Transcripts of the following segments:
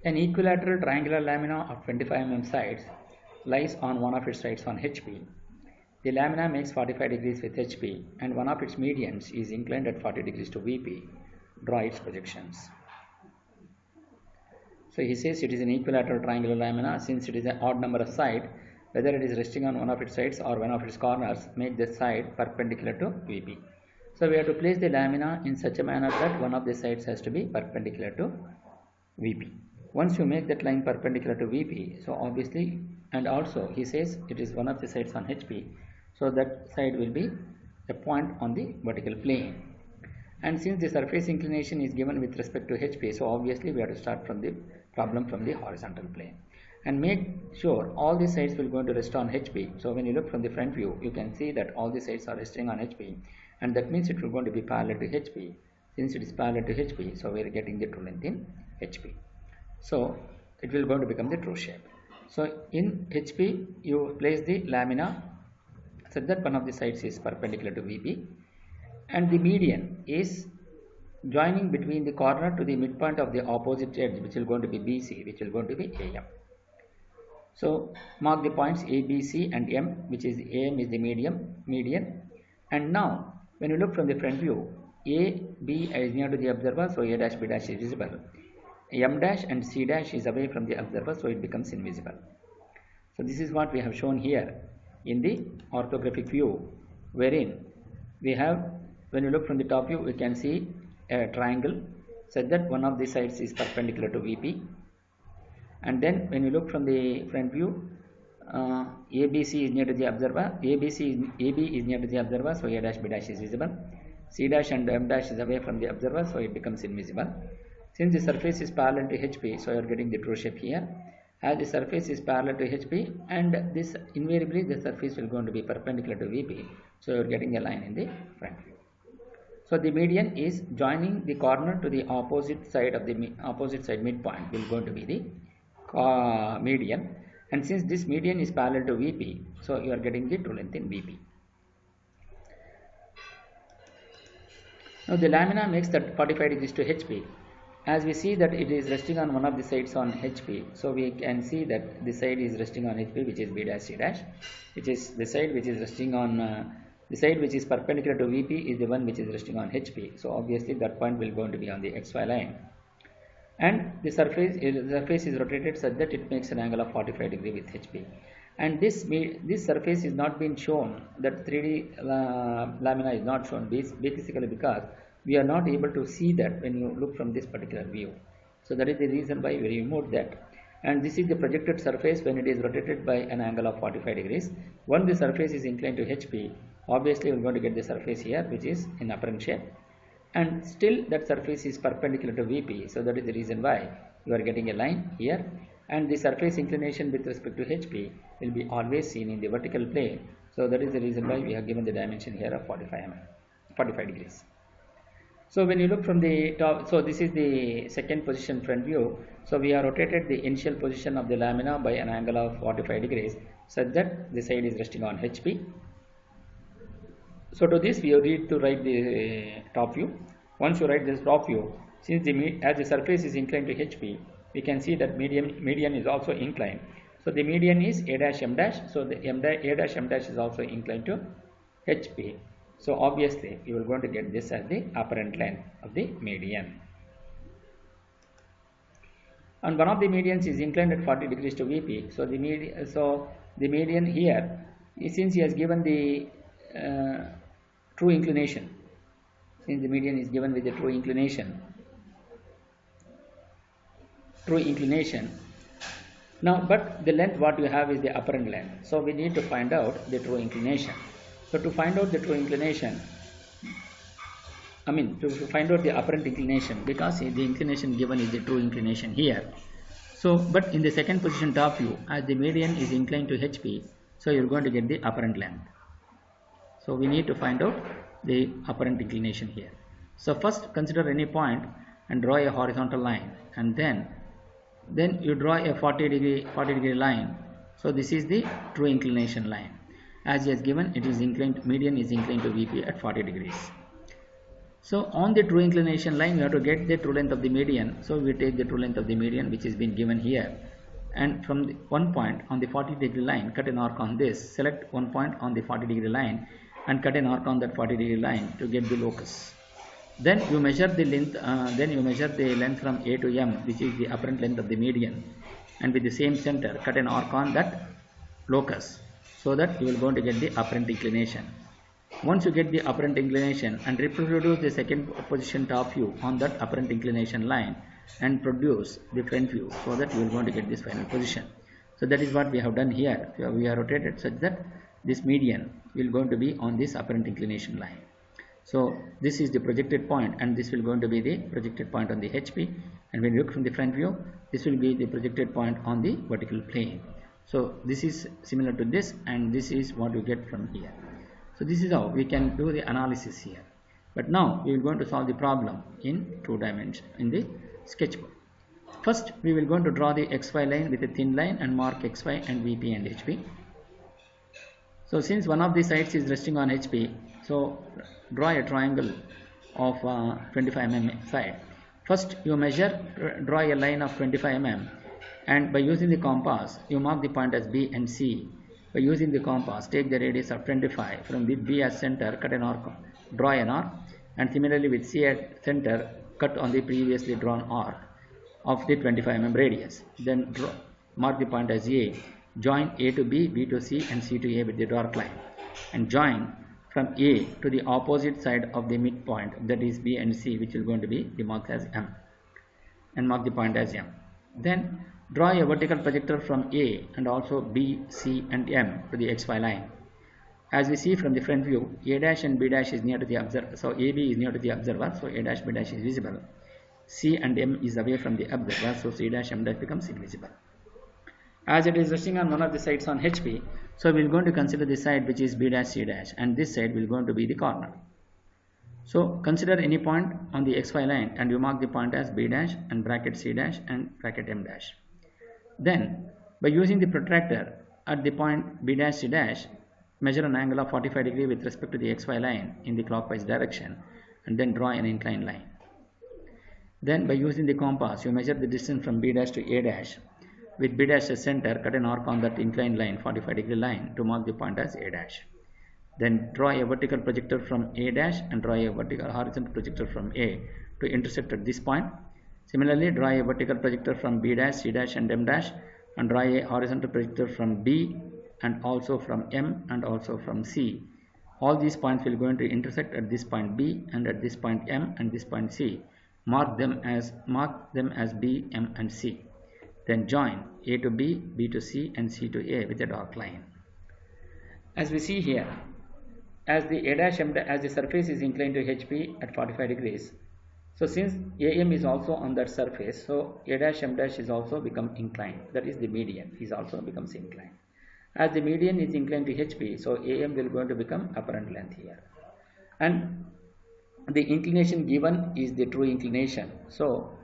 An equilateral triangular lamina of 25 mm sides lies on one of its sides on HP. The lamina makes 45 degrees with HP and one of its medians is inclined at 40 degrees to VP. Draw its projections. So he says it is an equilateral triangular lamina. Since it is an odd number of sides, whether it is resting on one of its sides or one of its corners, make the side perpendicular to VP. So we have to place the lamina in such a manner that one of the sides has to be perpendicular to VP. Once you make that line perpendicular to VP, so obviously, and also he says it is one of the sides on HP, so that side will be a point on the vertical plane. And since the surface inclination is given with respect to HP, so obviously we have to start from the problem from the horizontal plane. And make sure all the sides will going to rest on HP. So when you look from the front view, you can see that all the sides are resting on HP, and that means it will going to be parallel to HP. Since it is parallel to HP, so we are getting the true length in HP. So it will going to become the true shape. So in HP, you place the lamina such that one of the sides is perpendicular to VP, and the median is joining between the corner to the midpoint of the opposite edge, which will going to be BC, which will going to be AM. So mark the points A, B, C and M, which is AM is the median. And now when you look from the front view, A, B is near to the observer, so A dash, B dash is visible. M dash and C dash is away from the observer, so it becomes invisible. So this is what we have shown here in the orthographic view, wherein we have, when you look from the top view, we can see a triangle such that one of the sides is perpendicular to VP. And then when you look from the front view, ABC is near to the observer, AB is near to the observer, so A dash, B dash is visible. C dash and M dash is away from the observer, so it becomes invisible. Since the surface is parallel to HP, so you are getting the true shape here. As the surface is parallel to HP, and this invariably the surface will going to be perpendicular to VP, so you are getting a line in the front view. So the median is joining the corner to the opposite side of the opposite side midpoint will going to be the median, and since this median is parallel to VP, so you are getting the true length in VP. Now the lamina makes that 45 degrees to HP. As we see that it is resting on one of the sides on HP, so we can see that the side is resting on HP, which is B dash, C dash, which is the side which is resting on the side which is perpendicular to VP is the one which is resting on HP. So obviously that point will going to be on the XY line, and the surface is rotated such that it makes an angle of 45 degree with HP. And this surface is not been shown, that 3D lamina is not shown basically because we are not able to see that when you look from this particular view. So that is the reason why we removed that. And this is the projected surface when it is rotated by an angle of 45 degrees. Once the surface is inclined to HP, obviously we are going to get the surface here, which is in apparent shape, and still that surface is perpendicular to VP. So that is the reason why you are getting a line here, and the surface inclination with respect to HP will be always seen in the vertical plane. So that is the reason why we have given the dimension here of 45 degrees. So when you look from the top, so this is the second position front view. So we have rotated the initial position of the lamina by an angle of 45 degrees such that the side is resting on HP. So to this we need to write the top view. Once you write this top view, since as the surface is inclined to HP, we can see that median is also inclined. So the median is A dash, M dash. So the A dash, M dash is also inclined to HP. So obviously you will going to get this as the apparent length of the median. And one of the medians is inclined at 40 degrees to VP. So the median here, since he has given the true inclination, since the median is given with the true inclination. Now, but the length what you have is the apparent length. So we need to find out the true inclination. So to find out the true inclination, to find out the apparent inclination, because the inclination given is the true inclination here. So, but in the second position top view, as the median is inclined to HP, so you're going to get the apparent length. So we need to find out the apparent inclination here. So first consider any point and draw a horizontal line, and then you draw a 40 degree line. So this is the true inclination line. As he has given, it is inclined, median is inclined to VP at 40 degrees. So on the true inclination line, we have to get the true length of the median. So we take the true length of the median, which is been given here. And from the one point on the 40-degree line, cut an arc on this. Select one point on the 40-degree line and cut an arc on that 40-degree line to get the locus. Then you measure the length. From A to M, which is the apparent length of the median, and with the same center, cut an arc on that locus, so that you will going to get the apparent inclination. Once you get the apparent inclination, and reproduce the second position top view on that apparent inclination line, and produce the front view, so that you will going to get this final position. So that is what we have done here. We have rotated such that this median will going to be on this apparent inclination line. So this is the projected point, and this will going to be the projected point on the HP, and when you look from the front view, this will be the projected point on the vertical plane. So this is similar to this, and this is what you get from here. So this is how we can do the analysis here. But now we will going to solve the problem in 2 dimensions in the sketchbook. First, we will going to draw the XY line with a thin line and mark XY and VP and HP. So since one of the sides is resting on HP, so draw a triangle of 25 mm side. First you draw a line of 25 mm, and by using the compass you mark the point as B and C. By using the compass, take the radius of 25 from with B as center, cut an arc, draw an arc, and similarly with C at center, cut on the previously drawn arc of the 25 mm radius. Then mark the point as A. Join A to B, B to C, and C to A with the dark line, and join from A to the opposite side of the midpoint, that is B and C, which is going to be marked as M, and mark the point as M. Then draw a vertical projector from A and also B, C, and M to the XY line. As we see from the front view, A dash and B dash is near to the observer, so AB is near to the observer, so A dash B dash is visible. C and M is away from the observer, so C dash M dash becomes invisible. As it is resting on one of the sides on HP, so we are going to consider the side which is B dash C dash, and this side will going to be the corner. So consider any point on the XY line, and you mark the point as B dash and bracket C dash and bracket M dash. Then by using the protractor at the point B dash C dash, measure an angle of 45 degrees with respect to the XY line in the clockwise direction, and then draw an inclined line. Then by using the compass, you measure the distance from B dash to A dash. With B dash as center, cut an arc on that inclined line, 45 degree line, to mark the point as A dash. Then draw a vertical projector from A dash and draw a horizontal projector from A to intersect at this point. Similarly, draw a vertical projector from B dash, C dash, and M dash, and draw a horizontal projector from B and also from M and also from C. All these points will going to intersect at this point B and at this point M and this point C. Mark them as B, M, and C. Then join A to B, B to C, and C to A with a dark line. As we see here, as the A dash M dash, as the surface is inclined to HP at 45 degrees, so since AM is also on that surface, so A dash M dash is also become inclined. That is the median is also becomes inclined. As the median is inclined to HP, so AM will going to become apparent length here, and the inclination given is the true inclination. So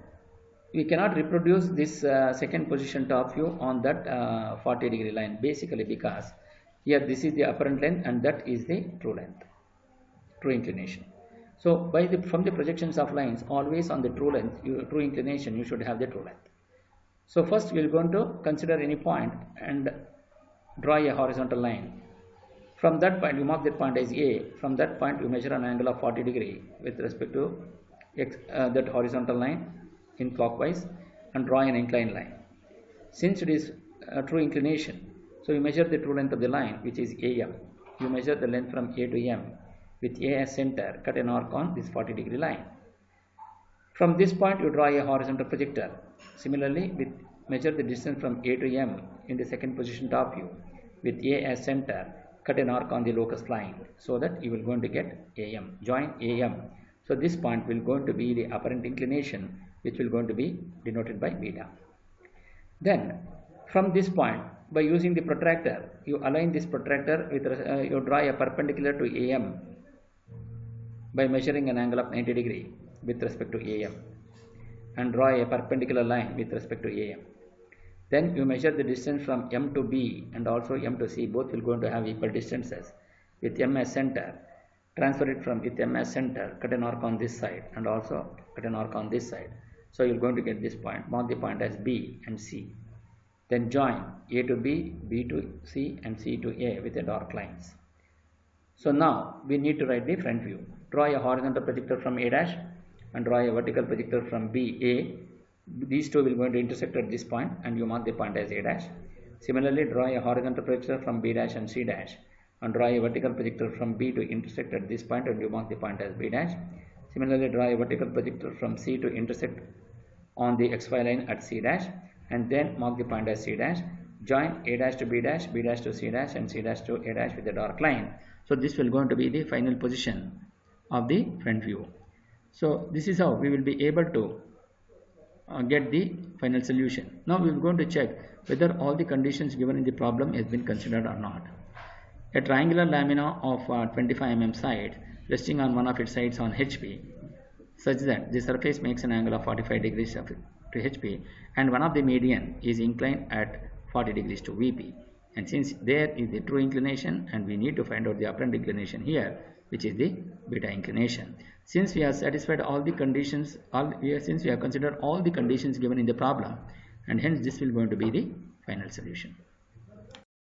we cannot reproduce this second position top view on that 40 degree line, basically because here this is the apparent length and that is the true length, true inclination. So from the projections of lines, always on the true length, true inclination, you should have the true length. So first we are going to consider any point and draw a horizontal line. From that point you mark that point as A. From that point you measure an angle of 40 degree with respect to that horizontal line in clockwise and draw an inclined line. Since it is a true inclination, so you measure the true length of the line, which is AM. You measure the length from A to M with A as center, cut an arc on this 40 degree line. From this point you draw a horizontal projector. Similarly, measure the distance from A to M in the second position top view with A as center, cut an arc on the locus line, so that you will going to get AM. Join AM. So this point will going to be the apparent inclination, which will going to be denoted by beta. Then from this point, by using the protractor, you align this protractor with you draw a perpendicular to AM by measuring an angle of 90 degree with respect to AM, and draw a perpendicular line with respect to AM. Then you measure the distance from M to B and also M to C, both will going to have equal distances with M as center. transfer it from with MS center, cut an arc on this side and also cut an arc on this side. So you're going to get this point. Mark the point as B and C. Then join A to B, B to C and C to A with the dark lines. So now we need to write the front view. Draw a horizontal projector from A dash and draw a vertical projector from B, A. These two will going to intersect at this point and you mark the point as A dash. Similarly, draw a horizontal projector from B dash and C dash and draw a vertical projector from B to intersect at this point and you mark the point as B dash. Similarly, draw a vertical projector from C to intersect on the XY line at C dash and then mark the point as C dash. Join A dash to B dash to C dash and C dash to A dash with a dark line. So this will going to be the final position of the front view. So this is how we will be able to get the final solution. Now we are going to check whether all the conditions given in the problem has been considered or not. A triangular lamina of 25 mm side resting on one of its sides on HP such that the surface makes an angle of 45 degrees to HP and one of the median is inclined at 40 degrees to VP. And since there is the true inclination and we need to find out the apparent inclination here, which is the beta inclination. Since we have satisfied all the conditions, since we have considered all the conditions given in the problem, and hence this will going to be the final solution.